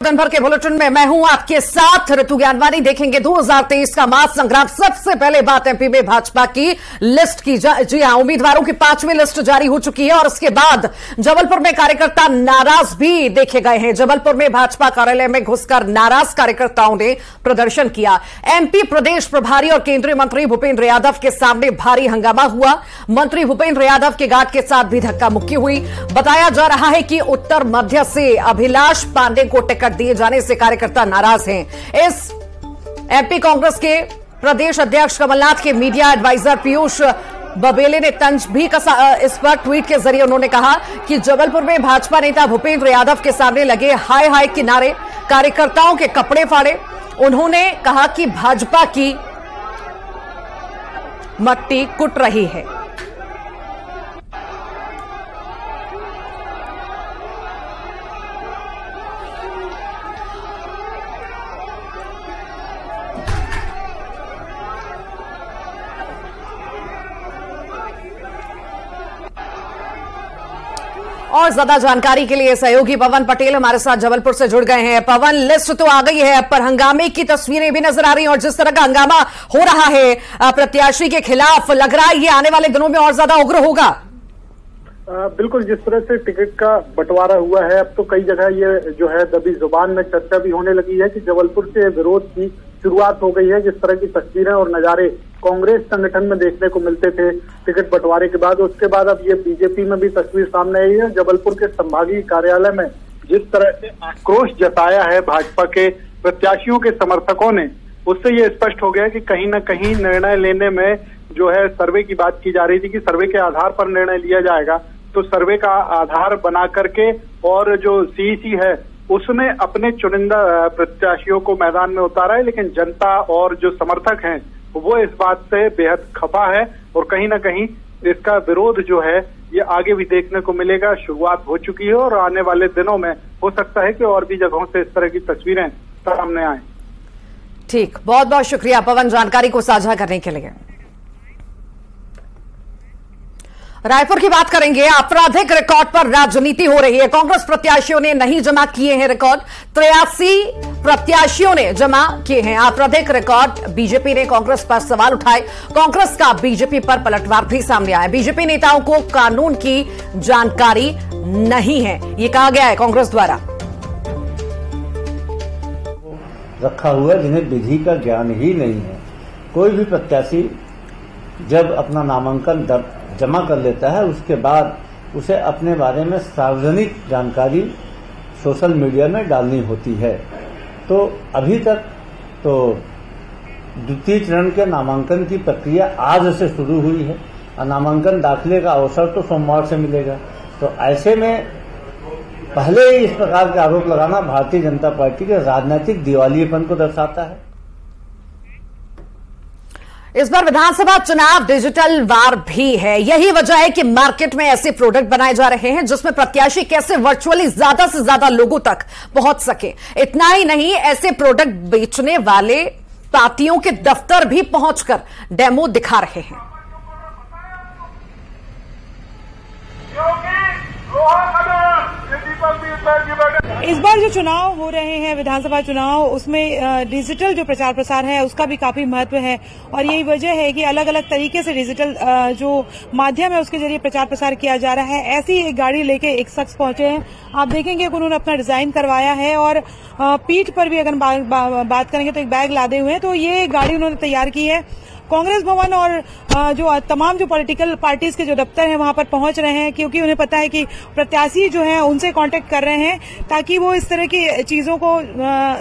दिन भर के बुलेटिन में मैं हूं आपके साथ ऋतु ज्ञानवानी। देखेंगे 2023 का महासंग्राम। सबसे पहले बात एमपी में भाजपा की लिस्ट की। जी हां, उम्मीदवारों की 5वीं लिस्ट जारी हो चुकी है और उसके बाद जबलपुर में कार्यकर्ता नाराज भी देखे गए हैं। जबलपुर में भाजपा कार्यालय में घुसकर नाराज कार्यकर्ताओं ने प्रदर्शन किया। एमपी प्रदेश प्रभारी और केंद्रीय मंत्री भूपेंद्र यादव के सामने भारी हंगामा हुआ। मंत्री भूपेंद्र यादव के गार्ड के साथ भी धक्का मुक्की हुई। बताया जा रहा है कि उत्तर मध्य से अभिलाष पांडे को टिकट दिए जाने से कार्यकर्ता नाराज हैं। इस एमपी कांग्रेस के प्रदेश अध्यक्ष कमलनाथ के मीडिया एडवाइजर पीयूष बबेले ने तंज भी कसा। इस पर ट्वीट के जरिए उन्होंने कहा कि जबलपुर में भाजपा नेता भूपेंद्र यादव के सामने लगे हाय हाय के नारे, कार्यकर्ताओं के कपड़े फाड़े। उन्होंने कहा कि भाजपा की मट्टी कुट रही है। और ज्यादा जानकारी के लिए सहयोगी पवन पटेल हमारे साथ जबलपुर से जुड़ गए हैं। पवन, लिस्ट तो आ गई है पर हंगामे की तस्वीरें भी नजर आ रही हैं और जिस तरह का हंगामा हो रहा है प्रत्याशी के खिलाफ, लग रहा है ये आने वाले दिनों में और ज्यादा उग्र होगा। बिल्कुल, जिस तरह से टिकट का बंटवारा हुआ है, अब तो कई जगह ये जो है दबी जुबान में चर्चा भी होने लगी है कि जबलपुर से विरोध की शुरुआत हो गई है। जिस तरह की तस्वीरें और नजारे कांग्रेस संगठन में देखने को मिलते थे टिकट बंटवारे के बाद, उसके बाद अब ये बीजेपी में भी तस्वीर सामने आई है। जबलपुर के संभागीय कार्यालय में जिस तरह से आक्रोश जताया है भाजपा के प्रत्याशियों के समर्थकों ने, उससे ये स्पष्ट हो गया कि कहीं न कहीं निर्णय लेने में जो है सर्वे की बात की जा रही थी कि सर्वे के आधार पर निर्णय लिया जाएगा, तो सर्वे का आधार बना करके और जो सीईसी है उसने अपने चुनिंदा प्रत्याशियों को मैदान में उतारा है। लेकिन जनता और जो समर्थक हैं वो इस बात से बेहद खफा है और कहीं ना कहीं इसका विरोध जो है ये आगे भी देखने को मिलेगा। शुरुआत हो चुकी है और आने वाले दिनों में हो सकता है कि और भी जगहों से इस तरह की तस्वीरें सामने आए। ठीक, बहुत बहुत शुक्रिया पवन जानकारी को साझा करने के लिए। रायपुर की बात करेंगे। आपराधिक रिकॉर्ड पर राजनीति हो रही है। कांग्रेस प्रत्याशियों ने नहीं जमा किए हैं रिकॉर्ड। 83 प्रत्याशियों ने जमा किए हैं आपराधिक रिकॉर्ड। बीजेपी ने कांग्रेस पर सवाल उठाए। कांग्रेस का बीजेपी पर पलटवार भी सामने आया। बीजेपी नेताओं को कानून की जानकारी नहीं है, ये कहा गया है कांग्रेस द्वारा। रखा हुआ है जिन्हें विधि का ज्ञान ही नहीं है। कोई भी प्रत्याशी जब अपना नामांकन जमा कर लेता है उसके बाद उसे अपने बारे में सार्वजनिक जानकारी सोशल मीडिया में डालनी होती है। तो अभी तक तो द्वितीय चरण के नामांकन की प्रक्रिया आज से शुरू हुई है और नामांकन दाखिले का अवसर तो सोमवार से मिलेगा। तो ऐसे में पहले ही इस प्रकार के आरोप लगाना भारतीय जनता पार्टी के राजनीतिक दिवालियेपन को दर्शाता है। इस बार विधानसभा चुनाव डिजिटल वार भी है। यही वजह है कि मार्केट में ऐसे प्रोडक्ट बनाए जा रहे हैं जिसमें प्रत्याशी कैसे वर्चुअली ज्यादा से ज्यादा लोगों तक पहुंच सके। इतना ही नहीं, ऐसे प्रोडक्ट बेचने वाले पार्टियों के दफ्तर भी पहुंचकर डेमो दिखा रहे हैं। इस बार जो चुनाव हो रहे हैं विधानसभा चुनाव, उसमें डिजिटल जो प्रचार प्रसार है उसका भी काफी महत्व है और यही वजह है कि अलग अलग तरीके से डिजिटल जो माध्यम है उसके जरिए प्रचार प्रसार किया जा रहा है। ऐसी एक गाड़ी लेके एक शख्स पहुंचे हैं। आप देखेंगे कि उन्होंने अपना डिजाइन करवाया है और पीठ पर भी अगर बात करेंगे तो एक बैग लादे हुए हैं। तो ये गाड़ी उन्होंने तैयार की है। कांग्रेस भवन और जो तमाम जो पॉलिटिकल पार्टीज के जो दफ्तर हैं वहां पर पहुंच रहे हैं क्योंकि उन्हें पता है कि प्रत्याशी जो हैं उनसे कांटेक्ट कर रहे हैं ताकि वो इस तरह की चीजों को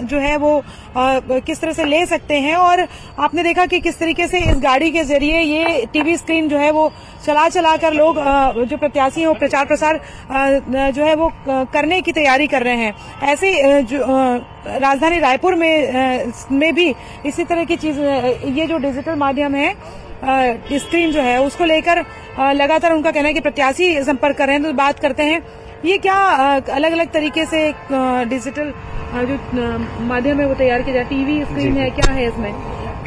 जो है वो किस तरह से ले सकते हैं। और आपने देखा कि किस तरीके से इस गाड़ी के जरिए ये टीवी स्क्रीन जो है वो चला कर लोग जो प्रत्याशी हैं वो प्रचार प्रसार जो है वो करने की तैयारी कर रहे हैं। ऐसे जो राजधानी रायपुर में भी इसी तरह की चीज, ये जो डिजिटल माध्यम है स्क्रीन जो है उसको लेकर लगातार उनका कहना है कि प्रत्याशी संपर्क कर रहे हैं। तो बात करते हैं ये क्या अलग अलग तरीके से डिजिटल जो माध्यम है वो तैयार किया जाए, टीवी स्क्रीन है, क्या है इसमें?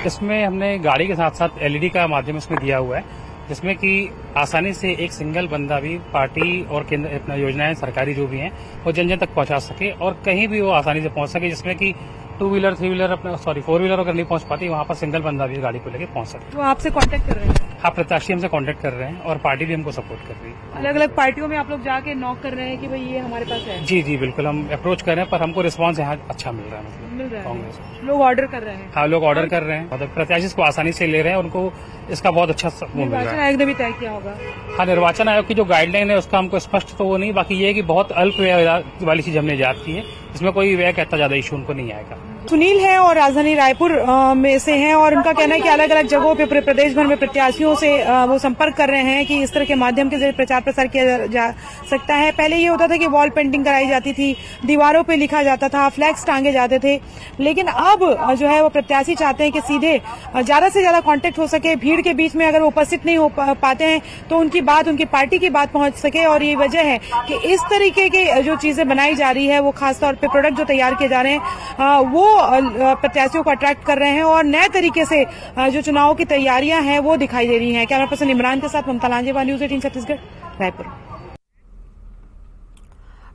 इसमें हमने गाड़ी के साथ साथ एलईडी का माध्यम इसमें दिया हुआ है जिसमें कि आसानी से एक सिंगल बंदा भी पार्टी और केंद्र अपना योजनाएं सरकारी जो भी हैं वो जन जन तक पहुंचा सके और कहीं भी वो आसानी से पहुंच सके, जिसमें कि 2 व्हीलर 3 व्हीलर अपना 4 व्हीलर अगर नहीं पहुंच पाती वहां पर सिंगल बंदा भी गाड़ी को लेकर पहुंच सके। वो आपसे कांटेक्ट कर रहे हैं? हाँ, प्रत्याशी हमसे कांटेक्ट कर रहे हैं और पार्टी भी हमको सपोर्ट कर रही है। अलग अलग पार्टियों में आप लोग जाके नॉक कर रहे हैं कि भाई ये हमारे पास है? जी जी बिल्कुल, हम अप्रोच कर रहे हैं पर हमको रिस्पांस यहाँ अच्छा मिल रहा है। मिल रहा है, कांग्रेस लोग ऑर्डर कर रहे हैं? हाँ, लोग ऑर्डर कर रहे हैं, मतलब प्रत्याशी को आसानी से ले रहे हैं, उनको इसका बहुत अच्छा वो मिल रहा है। निर्वाचन आयोग ने भी तय किया होगा? हाँ, निर्वाचन आयोग की जो गाइडलाइन है उसका हमको स्पष्ट तो वो नहीं, बाकी ये है कि बहुत अल्प व्यय वाली चीज हमने याद की है, इसमें कोई व्यय का इतना ज्यादा इशू उनको नहीं आएगा। सुनील है और राजधानी रायपुर में से हैं और उनका कहना है कि अलग अलग जगहों पे पूरे प्रदेश भर में प्रत्याशियों से वो संपर्क कर रहे हैं कि इस तरह के माध्यम के जरिए प्रचार प्रसार किया जा सकता है। पहले ये होता था कि वॉल पेंटिंग कराई जाती थी, दीवारों पे लिखा जाता था, फ्लैक्स टांगे जाते थे, लेकिन अब जो है वो प्रत्याशी चाहते हैं कि सीधे ज्यादा से ज्यादा कांटेक्ट हो सके, भीड़ के बीच में अगर वो उपस्थित नहीं हो पाते हैं तो उनकी बात, उनकी पार्टी की बात पहुंच सके। और ये वजह है कि इस तरीके की जो चीजें बनाई जा रही है, वो खासतौर पर प्रोडक्ट जो तैयार किए जा रहे हैं वो प्रत्याशियों को अट्रैक्ट कर रहे हैं और नए तरीके से जो चुनाव की तैयारियां हैं वो दिखाई दे रही हैं। कैमरा पर्सन इमरान के साथ ममता लांजेवाल, न्यूज़ 18 छत्तीसगढ़, रायपुर।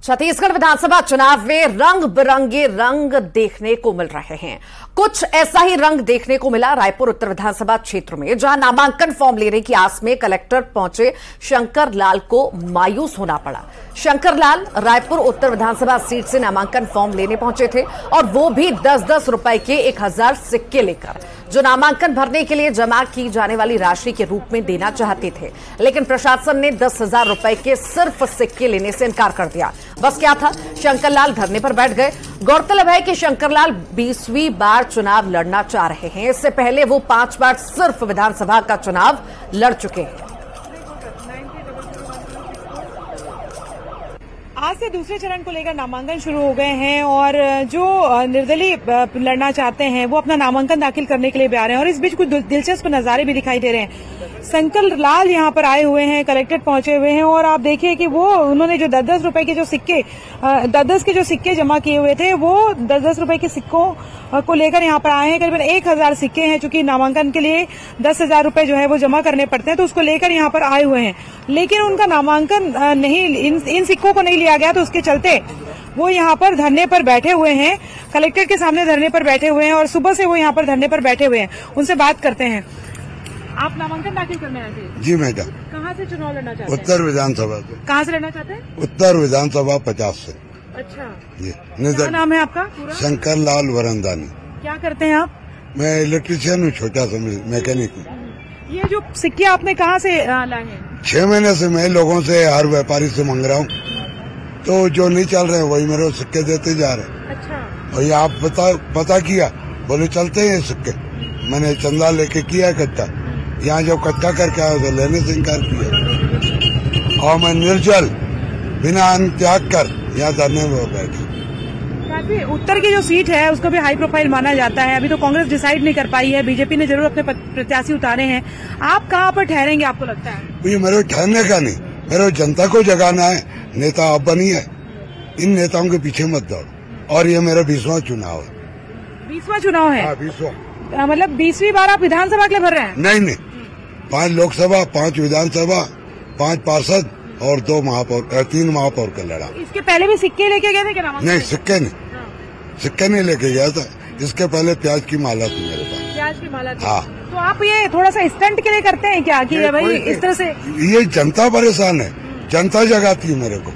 छत्तीसगढ़ विधानसभा चुनाव में रंग बिरंगे रंग देखने को मिल रहे हैं। कुछ ऐसा ही रंग देखने को मिला रायपुर उत्तर विधानसभा क्षेत्र में, जहां नामांकन फॉर्म लेने की आस में कलेक्टर पहुंचे शंकर लाल को मायूस होना पड़ा। शंकर लाल रायपुर उत्तर विधानसभा सीट से नामांकन फॉर्म लेने पहुंचे थे और वो भी 10-10 रुपए के 1000 सिक्के लेकर, जो नामांकन भरने के लिए जमा की जाने वाली राशि के रूप में देना चाहते थे, लेकिन प्रशासन ने 10,000 रुपए के सिर्फ सिक्के लेने से इनकार कर दिया। बस क्या था, शंकरलाल धरने पर बैठ गए। गौरतलब है कि शंकरलाल 20वीं बार चुनाव लड़ना चाह रहे हैं। इससे पहले वो 5 बार सिर्फ विधानसभा का चुनाव लड़ चुके हैं। आज से दूसरे चरण को लेकर नामांकन शुरू हो गए हैं और जो निर्दलीय लड़ना चाहते हैं वो अपना नामांकन दाखिल करने के लिए भी आ रहे हैं और इस बीच कुछ दिलचस्प नजारे भी दिखाई दे रहे हैं। शंकर लाल यहाँ पर आए हुए हैं, कलेक्टेड पहुंचे हुए हैं और आप देखिए कि वो उन्होंने जो 10-10 रुपए के जो सिक्के 10-10 के जो सिक्के जमा किए हुए थे वो 10-10 रुपए के सिक्कों को लेकर यहाँ पर आए हैं। करीबन 1000 सिक्के हैं, चूंकि नामांकन के लिए 10,000 रुपए जो है वो जमा करने पड़ते हैं, तो उसको लेकर यहाँ पर आए हुए हैं। लेकिन उनका नामांकन नहीं, इन सिक्कों को नहीं लिया गया, तो उसके चलते वो यहाँ पर धरने पर बैठे हुए हैं, कलेक्टर के सामने धरने पर बैठे हुए हैं और सुबह से वो यहाँ पर धरने पर बैठे हुए हैं। उनसे बात करते हैं। आप नामांकन दाखिल करने आए थे? जी मैडम। कहाँ से चुनाव लड़ना चाहते हैं? उत्तर विधानसभा से। कहाँ से लड़ना चाहते हैं? उत्तर विधानसभा 50 से। अच्छा जी। क्या नाम है आपका पूरा? शंकर लाल वरंदानी। क्या करते हैं आप? मैं इलेक्ट्रिशियन हूँ, छोटा सा मैकेनिक हूँ। ये जो सिक्के आपने कहाँ से लाए हैं? 6 महीने से मैं लोगों से, हर व्यापारी से मांग रहा हूँ, तो जो नहीं चल रहे हैं वही मेरे सिक्के देते जा रहे हैं। अच्छा। और ये आप पता किया, बोले चलते हैं सिक्के। मैंने चंदा लेके किया इकट्ठा, यहाँ जब इकट्ठा करके आया तो लेने से इनकार किया और मैं निर्जल बिना अन्न त्याग कर यहाँ धरने में बैठा। काफी उत्तर की जो सीट है उसको भी हाई प्रोफाइल माना जाता है। अभी तो कांग्रेस डिसाइड नहीं कर पाई है, बीजेपी ने जरूर अपने प्रत्याशी उतारे हैं। आप कहाँ पर ठहरेंगे आपको लगता है? ये मेरे ठहरने का नहीं, मेरे जनता को जगाना है। नेता आप बनी है, इन नेताओं के पीछे मत दौड़ो। और ये मेरा 20वां चुनाव है। 20वां चुनाव है? 20वां। मतलब 20वीं बार आप विधानसभा के लिए भर रहे हैं? नहीं, 5 लोकसभा, 5 विधानसभा, 5 पार्षद और 3 महापौर का लड़ा। इसके पहले भी सिक्के लेके गए थे क्या? नहीं, सिक्के नहीं लेके गया था। इसके पहले प्याज की माला थी मेरे पास। प्याज की माला थी? हाँ। तो आप ये थोड़ा सा स्टंट के लिए करते हैं क्या कि भाई इस तरह से? ये जनता परेशान है, जनता जगाती है मेरे को,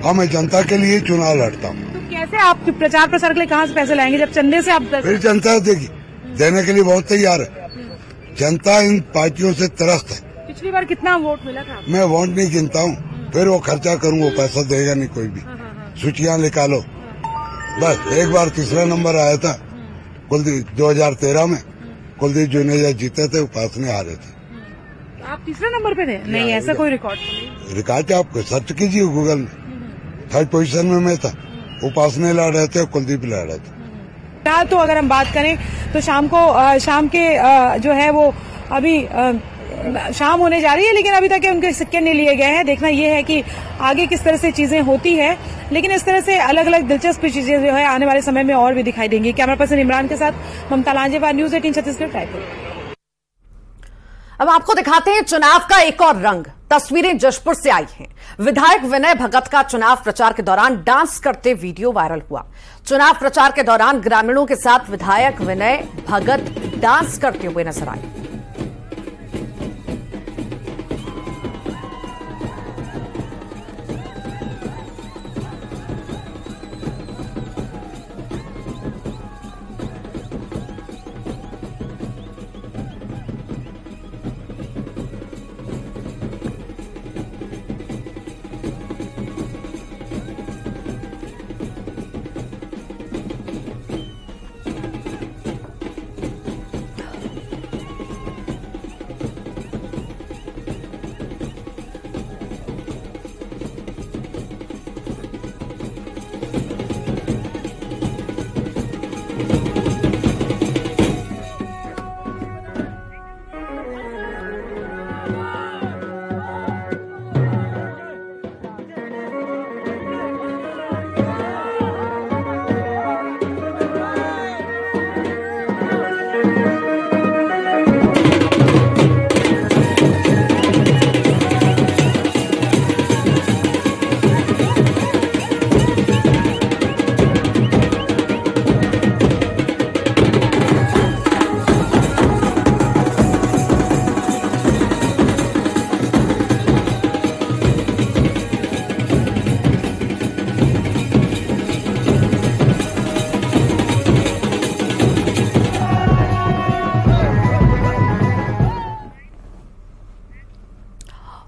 और मैं जनता के लिए चुनाव लड़ता हूँ। तो कैसे आप प्रचार प्रसार के लिए कहाँ से पैसे लाएंगे जब चंदे से आप? फिर जनता देगी, देने के लिए बहुत तैयार है। जनता इन पार्टियों से त्रस्त है। पिछली बार कितना वोट मिला था? मैं वोट नहीं गिनता हूँ, फिर वो खर्चा करूँ, वो पैसा देगा नहीं कोई भी। सूचियां निकालो। बस एक बार तीसरा नंबर आया था कुलदीप 2013 में, कुलदीप जुनेजा जीते थे, उपासने हारे थे। आप तीसरे नंबर पे थे? नहीं, ऐसा कोई रिकॉर्ड नहीं। रिकॉर्ड आपको सर्च कीजिए गूगल में। 3rd पोजीशन में मैं था, उपासने लड़ रहे थे, कुलदीप लड़ रहे थे। तो अगर हम बात करें तो शाम के जो है वो अभी शाम होने जा रही है, लेकिन अभी तक उनके सिक्के नहीं लिए गए हैं। देखना ये है कि आगे किस तरह से चीजें होती है, लेकिन इस तरह से अलग अलग दिलचस्प चीजें जो है आने वाले समय में और भी दिखाई देंगी। कैमरा पर्सन इमरान के साथ ममता लांजेवाल, न्यूज़ 18 छत्तीसगढ़, रायपुर। अब आपको दिखाते हैं चुनाव का एक और रंग। तस्वीरें जशपुर से आई हैं। विधायक विनय भगत का चुनाव प्रचार के दौरान डांस करते वीडियो वायरल हुआ। चुनाव प्रचार के दौरान ग्रामीणों के साथ विधायक विनय भगत डांस करते हुए नजर आए।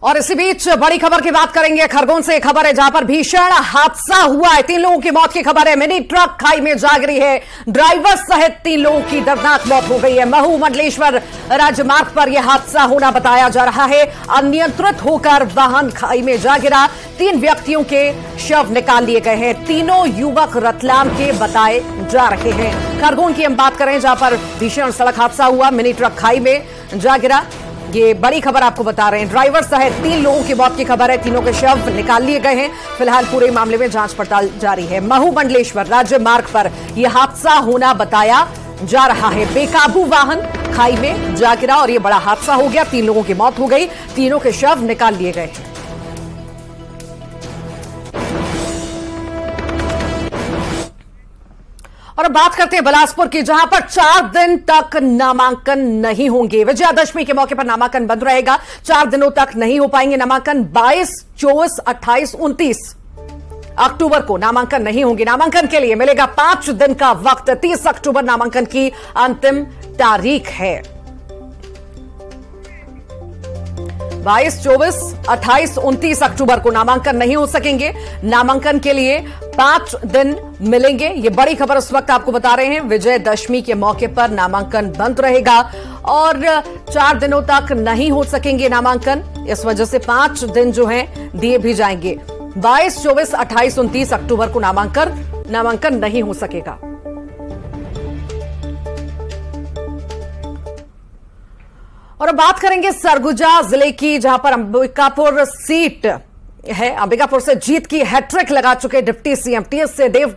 और इसी बीच बड़ी खबर की बात करेंगे। खरगोन से खबर है जहां पर भीषण हादसा हुआ है। 3 लोगों की मौत की खबर है। मिनी ट्रक खाई में जा गिरी है। ड्राइवर सहित 3 लोगों की दर्दनाक मौत हो गई है। महू मंडलेश्वर राजमार्ग पर यह हादसा होना बताया जा रहा है। अनियंत्रित होकर वाहन खाई में जा गिरा। 3 व्यक्तियों के शव निकाल लिए गए हैं। तीनों युवक रतलाम के बताए जा रहे हैं। खरगोन की हम बात करें जहां पर भीषण सड़क हादसा हुआ। मिनी ट्रक खाई में जा गिरा। ये बड़ी खबर आपको बता रहे हैं। ड्राइवर सहित 3 लोगों की मौत की खबर है। तीनों के शव निकाल लिए गए हैं। फिलहाल पूरे मामले में जांच पड़ताल जारी है। महू मंडलेश्वर राज्य मार्ग पर यह हादसा होना बताया जा रहा है। बेकाबू वाहन खाई में जा गिरा और यह बड़ा हादसा हो गया। 3 लोगों की मौत हो गई। तीनों के शव निकाल लिए गए हैं। और अब बात करते हैं बिलासपुर की, जहां पर 4 दिन तक नामांकन नहीं होंगे। विजयादशमी के मौके पर नामांकन बंद रहेगा। 4 दिनों तक नहीं हो पाएंगे नामांकन। 22, 24, 28, 29 अक्टूबर को नामांकन नहीं होंगे। नामांकन के लिए मिलेगा 5 दिन का वक्त। 30 अक्टूबर नामांकन की अंतिम तारीख है। 22, 24, 28, 29 अक्टूबर को नामांकन नहीं हो सकेंगे। नामांकन के लिए 5 दिन मिलेंगे। ये बड़ी खबर इस वक्त आपको बता रहे हैं। विजयदशमी के मौके पर नामांकन बंद रहेगा और 4 दिनों तक नहीं हो सकेंगे नामांकन। इस वजह से 5 दिन जो हैं दिए भी जाएंगे। 22, 24, 28, 29 अक्टूबर को नामांकन नहीं हो सकेगा। और अब बात करेंगे सरगुजा जिले की, जहां पर अंबिकापुर सीट है। अंबिकापुर से जीत की हैट्रिक लगा चुके डिप्टी सीएम टीएस सिंहदेव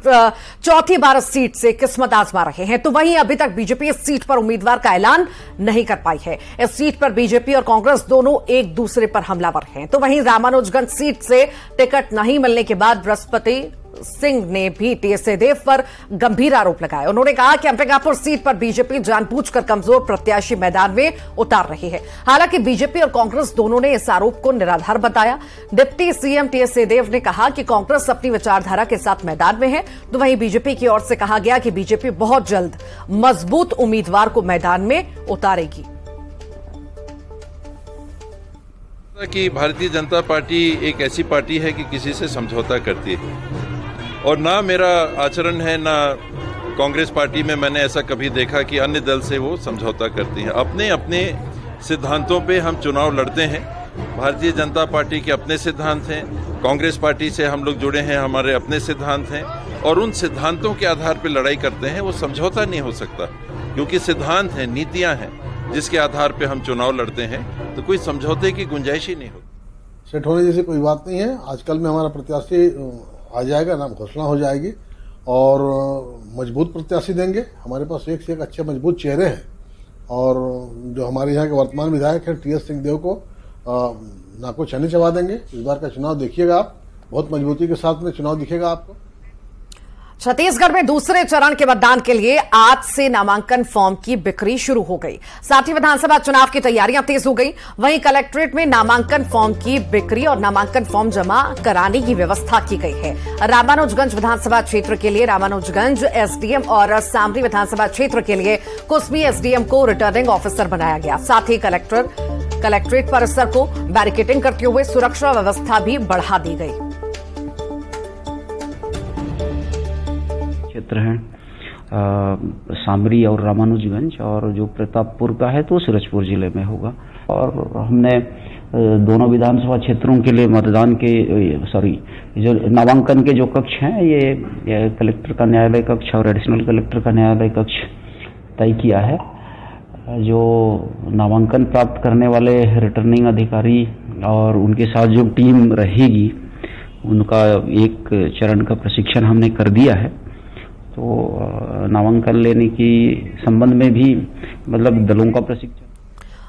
4थी बार सीट से किस्मत आजमा रहे हैं। तो वहीं अभी तक बीजेपी इस सीट पर उम्मीदवार का ऐलान नहीं कर पाई है। इस सीट पर बीजेपी और कांग्रेस दोनों एक दूसरे पर हमलावर हैं। तो वहीं रामानुजगंज सीट से टिकट नहीं मिलने के बाद बृहस्पति सिंह ने भी टीएस सिंहदेव पर गंभीर आरोप लगाए। उन्होंने कहा कि अंबिकापुर सीट पर बीजेपी जानबूझकर कमजोर प्रत्याशी मैदान में उतार रही है। हालांकि बीजेपी और कांग्रेस दोनों ने इस आरोप को निराधार बताया। डिप्टी सीएम टीएस सिंहदेव ने कहा कि कांग्रेस अपनी विचारधारा के साथ मैदान में है। तो वहीं बीजेपी की ओर से कहा गया कि बीजेपी बहुत जल्द मजबूत उम्मीदवार को मैदान में उतारेगी। कि भारतीय जनता पार्टी एक ऐसी पार्टी है कि किसी से समझौता करती है और ना मेरा आचरण है, ना कांग्रेस पार्टी में मैंने ऐसा कभी देखा कि अन्य दल से वो समझौता करती हैं। अपने अपने सिद्धांतों पे हम चुनाव लड़ते हैं। भारतीय जनता पार्टी के अपने सिद्धांत हैं, कांग्रेस पार्टी से हम लोग जुड़े हैं, हमारे अपने सिद्धांत हैं और उन सिद्धांतों के आधार पर लड़ाई करते हैं। वो समझौता नहीं हो सकता क्योंकि सिद्धांत हैं, नीतियाँ हैं जिसके आधार पर हम चुनाव लड़ते हैं। तो कोई समझौते की गुंजाइश ही नहीं होती। सेट होने जैसी कोई बात नहीं है। आजकल में हमारा प्रत्याशी आ जाएगा, नाम घोषणा हो जाएगी और मजबूत प्रत्याशी देंगे। हमारे पास एक से एक अच्छे मजबूत चेहरे हैं और जो हमारे यहाँ के वर्तमान विधायक हैं टीएस सिंहदेव को नाको चने चबा देंगे। इस बार का चुनाव देखिएगा आप, बहुत मजबूती के साथ में चुनाव दिखेगा आपको। छत्तीसगढ़ में दूसरे चरण के मतदान के लिए आज से नामांकन फॉर्म की बिक्री शुरू हो गई। साथ ही विधानसभा चुनाव की तैयारियां तेज हो गई। वहीं कलेक्ट्रेट में नामांकन फॉर्म की बिक्री और नामांकन फॉर्म जमा कराने की व्यवस्था की गई है। रामानुजगंज विधानसभा क्षेत्र के लिए रामानुजगंज एसडीएम और सामरी विधानसभा क्षेत्र के लिए कुसमी एसडीएम को रिटर्निंग ऑफिसर बनाया गया। साथ ही कलेक्ट्रेट परिसर को बैरिकेडिंग करते हुए सुरक्षा व्यवस्था भी बढ़ा दी गई। क्षेत्र है सामरी और रामानुजगंज, और जो प्रतापपुर का है तो सूरजपुर जिले में होगा। और हमने दोनों विधानसभा क्षेत्रों के लिए मतदान के जो नामांकन के जो कक्ष हैं ये कलेक्टर का न्यायालय कक्ष और एडिशनल कलेक्टर का न्यायालय कक्ष तय किया है। जो नामांकन प्राप्त करने वाले रिटर्निंग अधिकारी और उनके साथ जो टीम रहेगी उनका एक चरण का प्रशिक्षण हमने कर दिया है। तो नामांकन लेने की संबंध में भी मतलब दलों का प्रशिक्षण।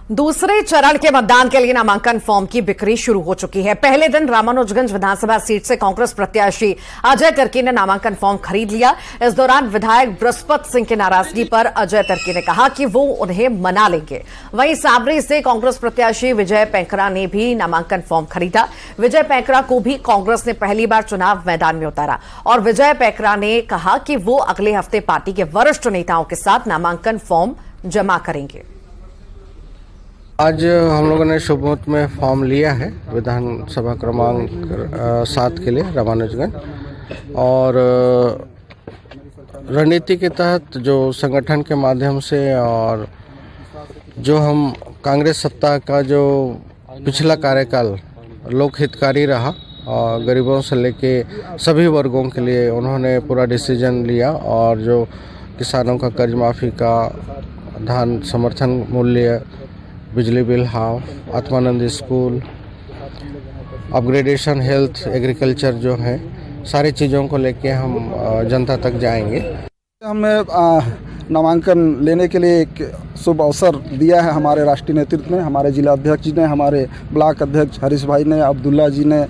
दूसरे चरण के मतदान के लिए नामांकन फॉर्म की बिक्री शुरू हो चुकी है। पहले दिन रामानुजगंज विधानसभा सीट से कांग्रेस प्रत्याशी अजय तिर्की ने नामांकन फॉर्म खरीद लिया। इस दौरान विधायक बृहस्पत सिंह की नाराजगी पर अजय तिर्की ने कहा कि वो उन्हें मना लेंगे। वहीं साबरी से कांग्रेस प्रत्याशी विजय पैंकरा ने भी नामांकन फॉर्म खरीदा। विजय पैंकरा को भी कांग्रेस ने पहली बार चुनाव मैदान में उतारा और विजय पैंकरा ने कहा कि वो अगले हफ्ते पार्टी के वरिष्ठ नेताओं के साथ नामांकन फॉर्म जमा करेंगे। आज हम लोगों ने शुभमुहूर्त में फॉर्म लिया है विधानसभा क्रमांक 7 के लिए रामानुजगंज, और रणनीति के तहत जो संगठन के माध्यम से और जो हम कांग्रेस सत्ता का जो पिछला कार्यकाल लोकहितकारी रहा और गरीबों से लेके सभी वर्गों के लिए उन्होंने पूरा डिसीजन लिया, और जो किसानों का कर्ज माफी का, धान समर्थन मूल्य, बिजली bill half, Atmanand school, upgradation, health, agriculture जो है, सारी चीज़ों को लेके हम जनता तक जाएंगे। हमें नामांकन लेने के लिए एक शुभ अवसर दिया है हमारे राष्ट्रीय नेतृत्व ने, हमारे जिला अध्यक्ष जी ने, हमारे ब्लॉक अध्यक्ष हरीश भाई ने, अब्दुल्ला जी ने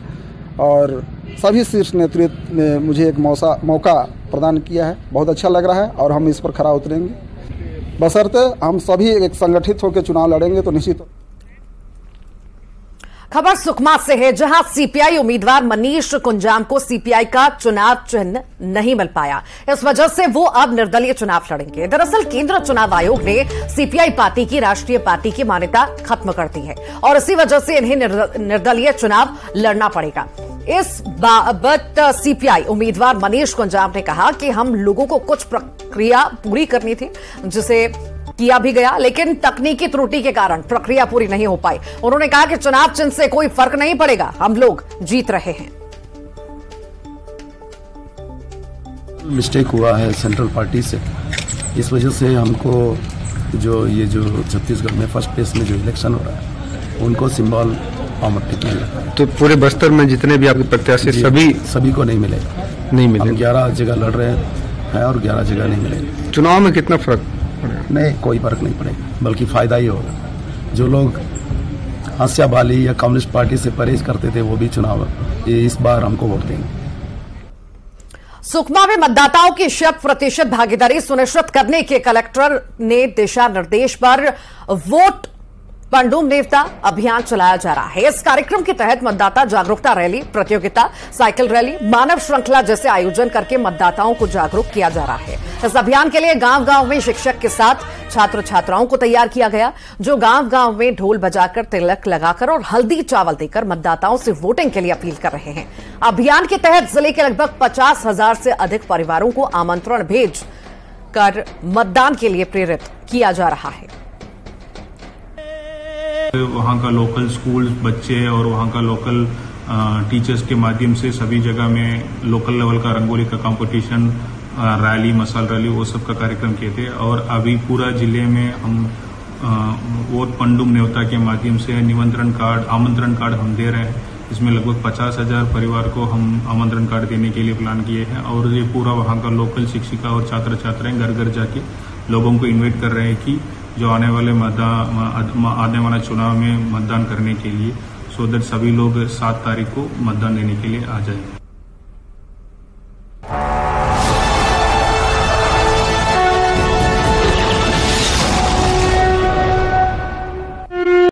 और सभी शीर्ष नेतृत्व ने मुझे एक मौका प्रदान किया है। बहुत अच्छा लग रहा है और हम इस पर खरा उतरेंगे। बशर्ते हम सभी एक संगठित होकर चुनाव लड़ेंगे तो निश्चित। खबर सुकमा से है, जहां सीपीआई उम्मीदवार मनीष कुंजाम को सीपीआई का चुनाव चिन्ह नहीं मिल पाया। इस वजह से वो अब निर्दलीय चुनाव लड़ेंगे। दरअसल केंद्र चुनाव आयोग ने सीपीआई पार्टी की राष्ट्रीय पार्टी की मान्यता खत्म कर दी है और इसी वजह से इन्हें निर्दलीय चुनाव लड़ना पड़ेगा। इस बाबत सीपीआई उम्मीदवार मनीष कुंजाम ने कहा कि हम लोगों को कुछ प्रक्रिया पूरी करनी थी, जिसे किया भी गया, लेकिन तकनीकी त्रुटि के कारण प्रक्रिया पूरी नहीं हो पाई। उन्होंने कहा कि चुनाव चिन्ह से कोई फर्क नहीं पड़ेगा, हम लोग जीत रहे हैं। मिस्टेक हुआ है सेंट्रल पार्टी से, इस वजह से हमको जो छत्तीसगढ़ में फर्स्ट प्लेस में जो इलेक्शन हो रहा है उनको सिंबल तो पूरे बस्तर में जितने भी आपके प्रत्याशी सभी को नहीं मिले। हम 11 जगह लड़ रहे हैं और 11 जगह नहीं मिले। चुनाव में कितना फर्क पड़ेगा? नहीं, कोई फर्क नहीं पड़ेगा, बल्कि फायदा ही होगा। जो लोग हंस्या बाली या कम्युनिस्ट पार्टी से परहेज करते थे वो भी चुनाव इस बार हमको वोट देंगे। सुकमा में मतदाताओं की 100% भागीदारी सुनिश्चित करने के कलेक्टर ने दिशा निर्देश पर वोट पंडुम नेवता अभियान चलाया जा रहा है। इस कार्यक्रम के तहत मतदाता जागरूकता रैली, प्रतियोगिता, साइकिल रैली, मानव श्रृंखला जैसे आयोजन करके मतदाताओं को जागरूक किया जा रहा है। इस अभियान के लिए गांव-गांव में शिक्षक के साथ छात्र छात्राओं को तैयार किया गया, जो गांव-गांव में ढोल बजाकर, तिलक लगाकर और हल्दी चावल देकर मतदाताओं से वोटिंग के लिए अपील कर रहे हैं। अभियान के तहत जिले के लगभग 50,000 से अधिक परिवारों को आमंत्रण भेज कर मतदान के लिए प्रेरित किया जा रहा है। वहाँ का लोकल स्कूल बच्चे और वहाँ का लोकल टीचर्स के माध्यम से सभी जगह में लोकल लेवल का रंगोली का कंपटीशन, रैली, मसाल रैली, वो सब का कार्यक्रम किए थे। और अभी पूरा जिले में हम वोट पंडुम न्योता के माध्यम से आमंत्रण कार्ड हम दे रहे हैं। इसमें लगभग 50,000 परिवार को हम आमंत्रण कार्ड देने के लिए प्लान किए हैं और ये पूरा वहाँ का लोकल शिक्षिका और छात्र छात्राएं घर घर जाके लोगों को इन्वाइट कर रहे हैं कि जो आने वाला चुनाव में मतदान करने के लिए, सो दैट सभी लोग 7 तारीख को मतदान देने के लिए आ जाएंगे।